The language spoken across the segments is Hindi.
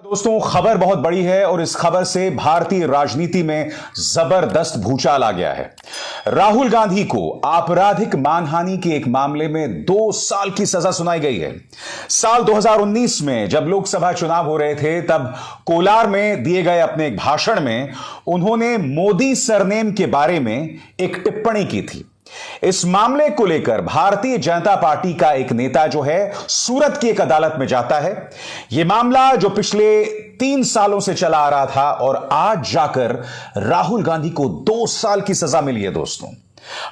दोस्तों, खबर बहुत बड़ी है और इस खबर से भारतीय राजनीति में जबरदस्त भूचाल आ गया है। राहुल गांधी को आपराधिक मानहानि के एक मामले में 2 साल की सजा सुनाई गई है। साल 2019 में जब लोकसभा चुनाव हो रहे थे, तब कोलार में दिए गए अपने एक भाषण में उन्होंने मोदी सरनेम के बारे में एक टिप्पणी की थी। इस मामले को लेकर भारतीय जनता पार्टी का एक नेता जो है सूरत की एक अदालत में जाता है। यह मामला जो पिछले 3 सालों से चला आ रहा था और आज जाकर राहुल गांधी को 2 साल की सजा मिली है। दोस्तों,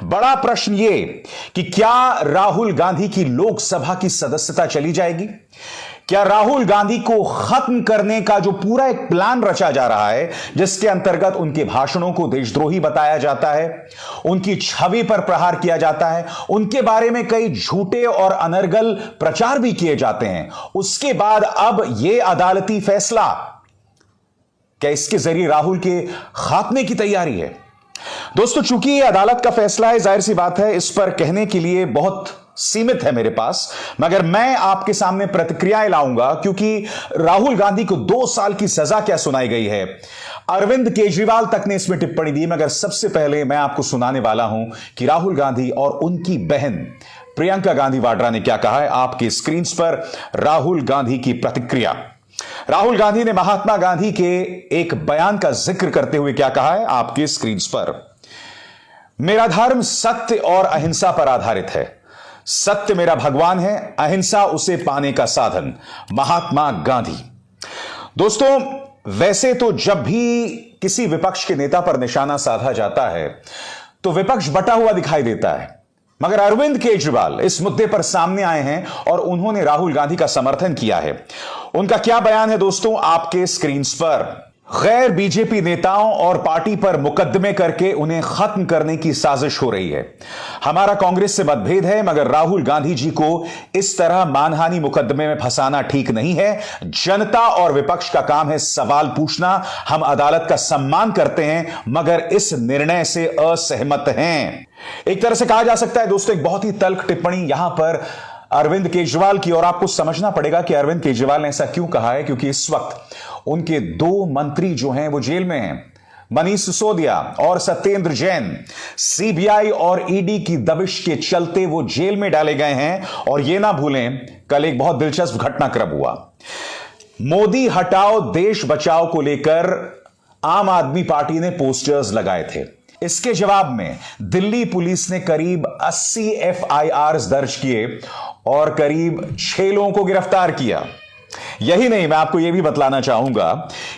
बड़ा प्रश्न यह कि क्या राहुल गांधी की लोकसभा की सदस्यता चली जाएगी? क्या राहुल गांधी को खत्म करने का जो पूरा एक प्लान रचा जा रहा है, जिसके अंतर्गत उनके भाषणों को देशद्रोही बताया जाता है, उनकी छवि पर प्रहार किया जाता है, उनके बारे में कई झूठे और अनर्गल प्रचार भी किए जाते हैं, उसके बाद अब यह अदालती फैसला, क्या इसके जरिए राहुल के खात्मे की तैयारी है? दोस्तों, चूंकि यह अदालत का फैसला है, जाहिर सी बात है इस पर कहने के लिए बहुत सीमित है मेरे पास, मगर मैं आपके सामने प्रतिक्रियाएं लाऊंगा, क्योंकि राहुल गांधी को 2 साल की सजा क्या सुनाई गई है। अरविंद केजरीवाल तक ने इसमें टिप्पणी दी, मगर सबसे पहले मैं आपको सुनाने वाला हूं कि राहुल गांधी और उनकी बहन प्रियंका गांधी वाड्रा ने क्या कहा है। आपकी स्क्रीन पर राहुल गांधी की प्रतिक्रिया। राहुल गांधी ने महात्मा गांधी के एक बयान का जिक्र करते हुए क्या कहा है, आपकी स्क्रीन पर। मेरा धर्म सत्य और अहिंसा पर आधारित है। सत्य मेरा भगवान है, अहिंसा उसे पाने का साधन। महात्मा गांधी। दोस्तों, वैसे तो जब भी किसी विपक्ष के नेता पर निशाना साधा जाता है तो विपक्ष बटा हुआ दिखाई देता है, मगर अरविंद केजरीवाल इस मुद्दे पर सामने आए हैं और उन्होंने राहुल गांधी का समर्थन किया है। उनका क्या बयान है दोस्तों, आपके स्क्रीन पर। गैर बीजेपी नेताओं और पार्टी पर मुकदमे करके उन्हें खत्म करने की साजिश हो रही है। हमारा कांग्रेस से मतभेद है, मगर राहुल गांधी जी को इस तरह मानहानि मुकदमे में फंसाना ठीक नहीं है। जनता और विपक्ष का काम है सवाल पूछना। हम अदालत का सम्मान करते हैं, मगर इस निर्णय से असहमत हैं। एक तरह से कहा जा सकता है दोस्तों, एक बहुत ही तल्ख टिप्पणी यहां पर अरविंद केजरीवाल की, और आपको समझना पड़ेगा कि अरविंद केजरीवाल ने ऐसा क्यों कहा है, क्योंकि इस वक्त उनके 2 मंत्री जो हैं वो जेल में हैं। मनीष सिसोदिया और सत्येंद्र जैन सीबीआई और ईडी की दबिश के चलते वो जेल में डाले गए हैं। और यह ना भूलें, कल एक बहुत दिलचस्प घटनाक्रम हुआ। मोदी हटाओ देश बचाओ को लेकर आम आदमी पार्टी ने पोस्टर्स लगाए थे। इसके जवाब में दिल्ली पुलिस ने करीब 80 एफआईआर दर्ज किए और करीब 6 लोगों को गिरफ्तार किया। यही नहीं, मैं आपको यह भी बतलाना चाहूंगा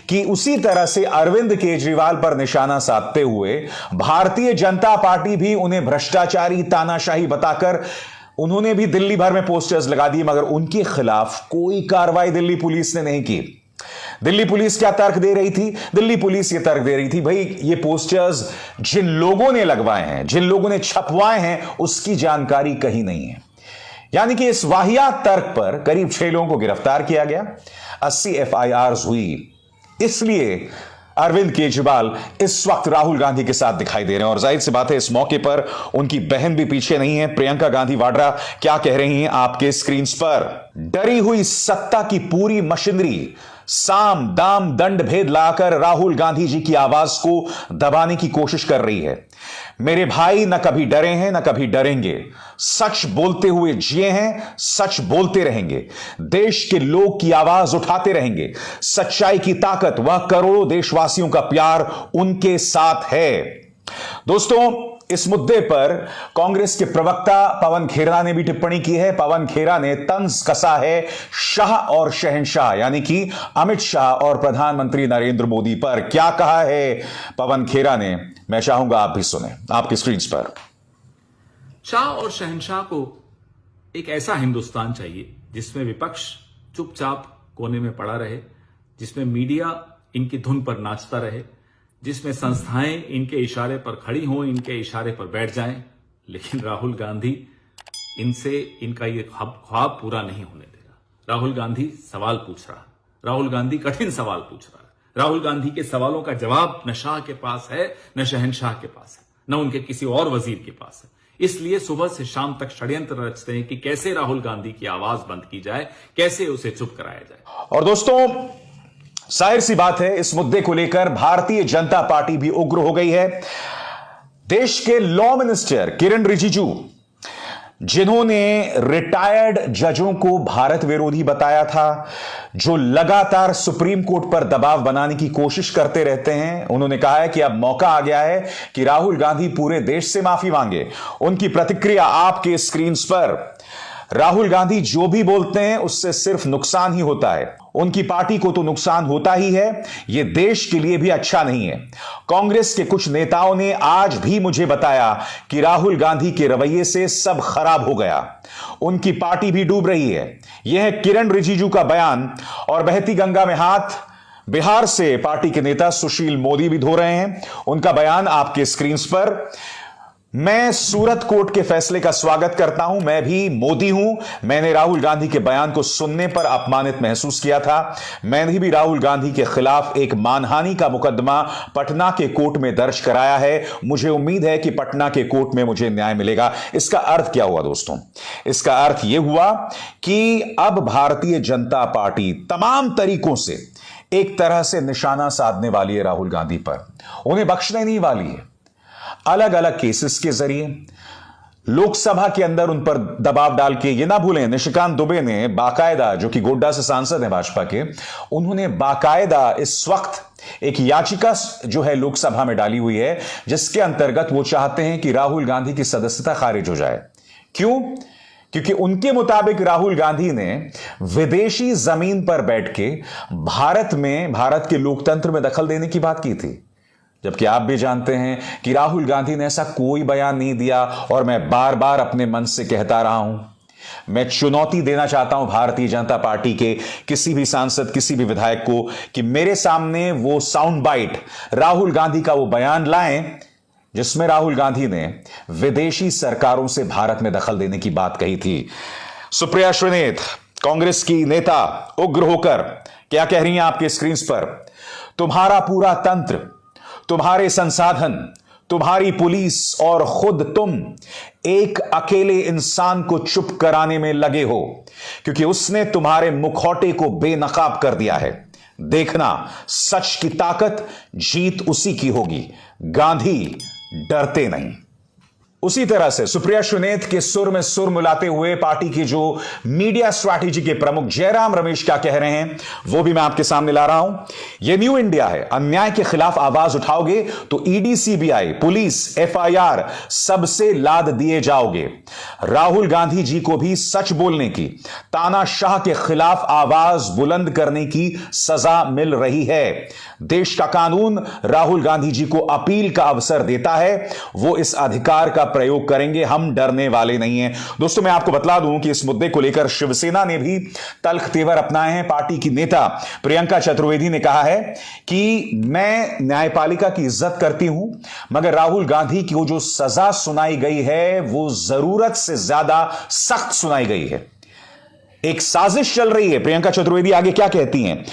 कि उसी तरह से अरविंद केजरीवाल पर निशाना साधते हुए भारतीय जनता पार्टी भी उन्हें भ्रष्टाचारी, तानाशाही बताकर उन्होंने भी दिल्ली भर में पोस्टर्स लगा दिए, मगर उनके खिलाफ कोई कार्रवाई दिल्ली पुलिस ने नहीं की। दिल्ली पुलिस क्या तर्क दे रही थी? दिल्ली पुलिस ये तर्क दे रही थी, भाई ये पोस्टर्स जिन लोगों ने लगवाए हैं, जिन लोगों ने छपवाए हैं, उसकी जानकारी कहीं नहीं है। यानी कि इस वाहियात तर्क पर करीब 6 लोगों को गिरफ्तार किया गया, 80 एफआईआर हुई। इसलिए अरविंद केजरीवाल इस वक्त राहुल गांधी के साथ दिखाई दे रहे हैं। और जाहिर सी बात है, इस मौके पर उनकी बहन भी पीछे नहीं है। प्रियंका गांधी वाड्रा क्या कह रही हैं, आपके स्क्रीन पर। डरी हुई सत्ता की पूरी मशीनरी साम दाम दंड भेद लाकर राहुल गांधी जी की आवाज को दबाने की कोशिश कर रही है। मेरे भाई न कभी डरे हैं न कभी डरेंगे, सच बोलते हुए जिए हैं, सच बोलते रहेंगे, देश के लोग की आवाज उठाते रहेंगे। सच्चाई की ताकत, वह करोड़ों देशवासियों का प्यार उनके साथ है। दोस्तों, इस मुद्दे पर कांग्रेस के प्रवक्ता पवन खेरा ने भी टिप्पणी की है। पवन खेरा ने तंज कसा है शाह और शहंशाह, यानी कि अमित शाह और प्रधानमंत्री नरेंद्र मोदी पर। क्या कहा है पवन खेरा ने, मैं चाहूंगा आप भी सुने, आपकी स्क्रीन पर। शाह और शहंशाह को एक ऐसा हिंदुस्तान चाहिए जिसमें विपक्ष चुपचाप कोने में पड़ा रहे, जिसमें मीडिया इनकी धुन पर नाचता रहे, जिसमें संस्थाएं इनके इशारे पर खड़ी हों, इनके इशारे पर बैठ जाएं। लेकिन राहुल गांधी इनसे इनका ये ख्वाब पूरा नहीं होने दे रहा। राहुल गांधी सवाल पूछ रहा, राहुल गांधी कठिन सवाल पूछ रहा है। राहुल गांधी के सवालों का जवाब न शाह के पास है, न शहंशाह के पास है, न उनके किसी और वजीर के पास है। इसलिए सुबह से शाम तक षड्यंत्र रचते हैं कि कैसे राहुल गांधी की आवाज बंद की जाए, कैसे उसे चुप कराया जाए। और दोस्तों, जाहिर सी बात है, इस मुद्दे को लेकर भारतीय जनता पार्टी भी उग्र हो गई है। देश के लॉ मिनिस्टर किरण रिजिजू, जिन्होंने रिटायर्ड जजों को भारत विरोधी बताया था, जो लगातार सुप्रीम कोर्ट पर दबाव बनाने की कोशिश करते रहते हैं, उन्होंने कहा है कि अब मौका आ गया है कि राहुल गांधी पूरे देश से माफी मांगे। उनकी प्रतिक्रिया आपके स्क्रीन पर। राहुल गांधी जो भी बोलते हैं उससे सिर्फ नुकसान ही होता है। उनकी पार्टी को तो नुकसान होता ही है, यह देश के लिए भी अच्छा नहीं है। कांग्रेस के कुछ नेताओं ने आज भी मुझे बताया कि राहुल गांधी के रवैये से सब खराब हो गया, उनकी पार्टी भी डूब रही है। यह है किरण रिजिजू का बयान। और बहती गंगा में हाथ, बिहार से पार्टी के नेता सुशील मोदी भी धो रहे हैं। उनका बयान आपके स्क्रीन पर। मैं सूरत कोर्ट के फैसले का स्वागत करता हूं। मैं भी मोदी हूं। मैंने राहुल गांधी के बयान को सुनने पर अपमानित महसूस किया था। मैंने भी राहुल गांधी के खिलाफ एक मानहानि का मुकदमा पटना के कोर्ट में दर्ज कराया है। मुझे उम्मीद है कि पटना के कोर्ट में मुझे न्याय मिलेगा। इसका अर्थ क्या हुआ दोस्तों? इसका अर्थ यह हुआ कि अब भारतीय जनता पार्टी तमाम तरीकों से एक तरह से निशाना साधने वाली है राहुल गांधी पर। उन्हें बख्शने नहीं वाली है। अलग अलग केसेस के जरिए लोकसभा के अंदर उन पर दबाव डाल के, ये ना भूलें, निशिकांत दुबे ने बाकायदा, जो कि गोड्डा से सांसद हैं भाजपा के, उन्होंने बाकायदा इस वक्त एक याचिका जो है लोकसभा में डाली हुई है, जिसके अंतर्गत वो चाहते हैं कि राहुल गांधी की सदस्यता खारिज हो जाए। क्यों? क्योंकि उनके मुताबिक राहुल गांधी ने विदेशी जमीन पर बैठ के भारत के लोकतंत्र में दखल देने की बात की थी, जबकि आप भी जानते हैं कि राहुल गांधी ने ऐसा कोई बयान नहीं दिया। और मैं बार बार अपने मन से कहता रहा हूं, मैं चुनौती देना चाहता हूं भारतीय जनता पार्टी के किसी भी सांसद, किसी भी विधायक को, कि मेरे सामने वो साउंड बाइट, राहुल गांधी का वो बयान लाएं जिसमें राहुल गांधी ने विदेशी सरकारों से भारत में दखल देने की बात कही थी। सुप्रिया श्रीनेत, कांग्रेस की नेता, उग्र होकर क्या कह रही हैं आपके स्क्रीन पर? तुम्हारा पूरा तंत्र, तुम्हारे संसाधन, तुम्हारी पुलिस और खुद तुम एक अकेले इंसान को चुप कराने में लगे हो, क्योंकि उसने तुम्हारे मुखौटे को बेनकाब कर दिया है। देखना, सच की ताकत जीत उसी की होगी। गांधी डरते नहीं। उसी तरह से सुप्रिया श्रीनेत के सुर में सुर मिलाते हुए पार्टी की जो मीडिया स्ट्रैटेजी के प्रमुख जयराम रमेश क्या कह रहे हैं, वो भी मैं आपके सामने ला रहा हूं। यह न्यू इंडिया है। अन्याय के खिलाफ आवाज उठाओगे तो ईडी, सीबीआई, पुलिस, एफआईआर सबसे लाद दिए जाओगे। राहुल गांधी जी को भी सच बोलने की, तानाशाह के खिलाफ आवाज बुलंद करने की सजा मिल रही है। देश का कानून राहुल गांधी जी को अपील का अवसर देता है। वो इस अधिकार का प्रयोग करेंगे। हम डरने वाले नहीं हैं। दोस्तों, मैं आपको बतला दूं कि इस मुद्दे को लेकर शिवसेना ने भी तल्ख तेवर अपनाए हैं। पार्टी की नेता प्रियंका चतुर्वेदी ने कहा है कि मैं न्यायपालिका की इज्जत करती हूं, मगर राहुल गांधी की जो सजा सुनाई गई है वो जरूरत से ज्यादा सख्त सुनाई गई है। एक साजिश चल रही है। प्रियंका चतुर्वेदी आगे क्या कहती हैं?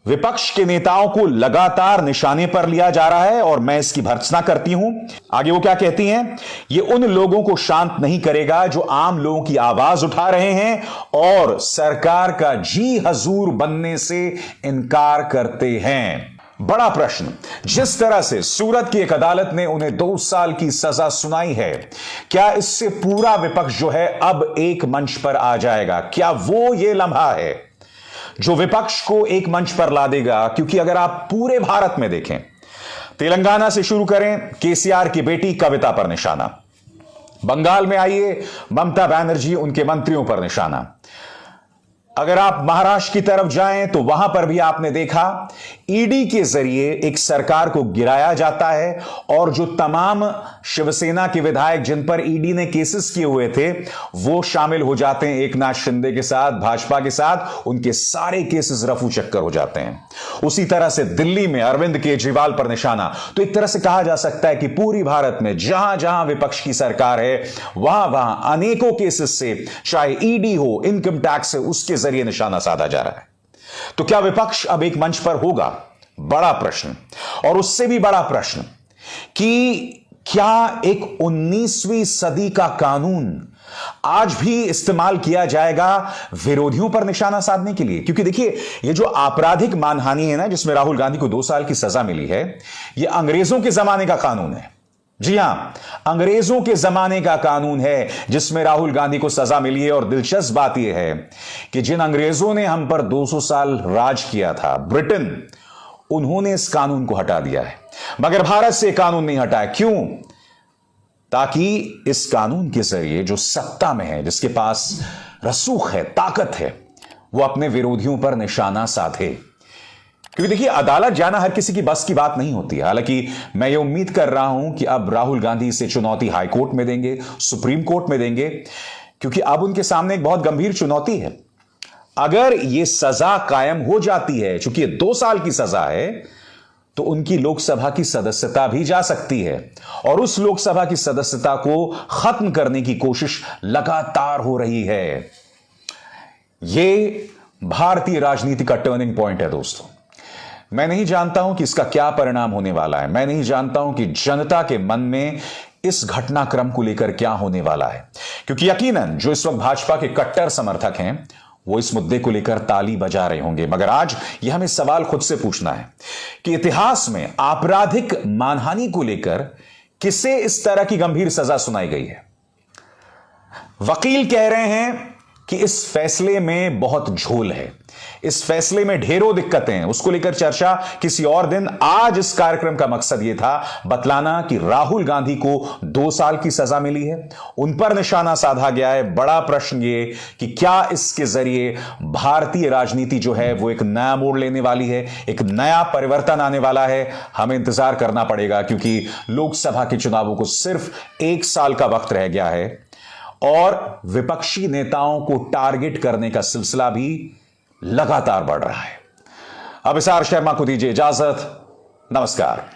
विपक्ष के नेताओं को लगातार निशाने पर लिया जा रहा है और मैं इसकी भर्त्सना करती हूं। आगे वो क्या कहती हैं? ये उन लोगों को शांत नहीं करेगा जो आम लोगों की आवाज उठा रहे हैं और सरकार का जी हजूर बनने से इनकार करते हैं। बड़ा प्रश्न, जिस तरह से सूरत की एक अदालत ने उन्हें 2 साल की सजा सुनाई है, क्या इससे पूरा विपक्ष जो है अब एक मंच पर आ जाएगा? क्या वो ये लम्हा है जो विपक्ष को एक मंच पर ला देगा? क्योंकि अगर आप पूरे भारत में देखें, तेलंगाना से शुरू करें, केसीआर की बेटी कविता पर निशाना, बंगाल में आइए, ममता बनर्जी, उनके मंत्रियों पर निशाना, अगर आप महाराष्ट्र की तरफ जाएं तो वहां पर भी आपने देखा ईडी के जरिए एक सरकार को गिराया जाता है और जो तमाम शिवसेना के विधायक जिन पर ईडी ने केसेस किए हुए थे वो शामिल हो जाते हैं एकनाथ शिंदे के साथ, भाजपा के साथ, उनके सारे केसेस रफू चक्कर हो जाते हैं। उसी तरह से दिल्ली में अरविंद केजरीवाल पर निशाना। तो एक तरह से कहा जा सकता है कि पूरी भारत में जहां जहां विपक्ष की सरकार है वहां वहां अनेकों केसेस से, चाहे ईडी हो, इनकम टैक्स है, उसके जरिए निशाना साधा जा रहा है। तो क्या विपक्ष अब एक मंच पर होगा? बड़ा प्रश्न। और उससे भी बड़ा प्रश्न कि क्या एक 19वीं सदी का कानून आज भी इस्तेमाल किया जाएगा विरोधियों पर निशाना साधने के लिए। क्योंकि देखिए, ये जो आपराधिक मानहानि है ना, जिसमें राहुल गांधी को 2 साल की सजा मिली है, यह अंग्रेजों के जमाने का कानून है। जी हां, अंग्रेजों के जमाने का कानून है जिसमें राहुल गांधी को सजा मिली है। और दिलचस्प बात यह है कि जिन अंग्रेजों ने हम पर 200 साल राज किया था, ब्रिटेन, उन्होंने इस कानून को हटा दिया है, मगर भारत से कानून नहीं हटा है। क्यों? ताकि इस कानून के जरिए जो सत्ता में है, जिसके पास रसूख है, ताकत है, वो अपने विरोधियों पर निशाना साधे। क्योंकि देखिए, अदालत जाना हर किसी की बस की बात नहीं होती है। हालांकि मैं ये उम्मीद कर रहा हूं कि अब राहुल गांधी इसे चुनौती हाई कोर्ट में देंगे, सुप्रीम कोर्ट में देंगे, क्योंकि अब उनके सामने एक बहुत गंभीर चुनौती है। अगर ये सजा कायम हो जाती है, चूंकि ये 2 साल की सजा है, तो उनकी लोकसभा की सदस्यता भी जा सकती है। और उस लोकसभा की सदस्यता को खत्म करने की कोशिश लगातार हो रही है। यह भारतीय राजनीति का टर्निंग पॉइंट है दोस्तों। मैं नहीं जानता हूं कि इसका क्या परिणाम होने वाला है। मैं नहीं जानता हूं कि जनता के मन में इस घटनाक्रम को लेकर क्या होने वाला है, क्योंकि यकीनन जो इस वक्त भाजपा के कट्टर समर्थक हैं, वो इस मुद्दे को लेकर ताली बजा रहे होंगे। मगर आज यह हमें सवाल खुद से पूछना है कि इतिहास में आपराधिक मानहानि को लेकर किसे इस तरह की गंभीर सजा सुनाई गई है? वकील कह रहे हैं कि इस फैसले में बहुत झोल है, इस फैसले में ढेरों दिक्कतें हैं, उसको लेकर चर्चा किसी और दिन। आज इस कार्यक्रम का मकसद यह था बतलाना कि राहुल गांधी को 2 साल की सजा मिली है, उन पर निशाना साधा गया है। बड़ा प्रश्न यह कि क्या इसके जरिए भारतीय राजनीति जो है वो एक नया मोड़ लेने वाली है, एक नया परिवर्तन आने वाला है? हमें इंतजार करना पड़ेगा, क्योंकि लोकसभा के चुनावों को सिर्फ 1 साल का वक्त रह गया है और विपक्षी नेताओं को टारगेट करने का सिलसिला भी लगातार बढ़ रहा है। अब इसार शर्मा को दीजिए इजाजत। नमस्कार।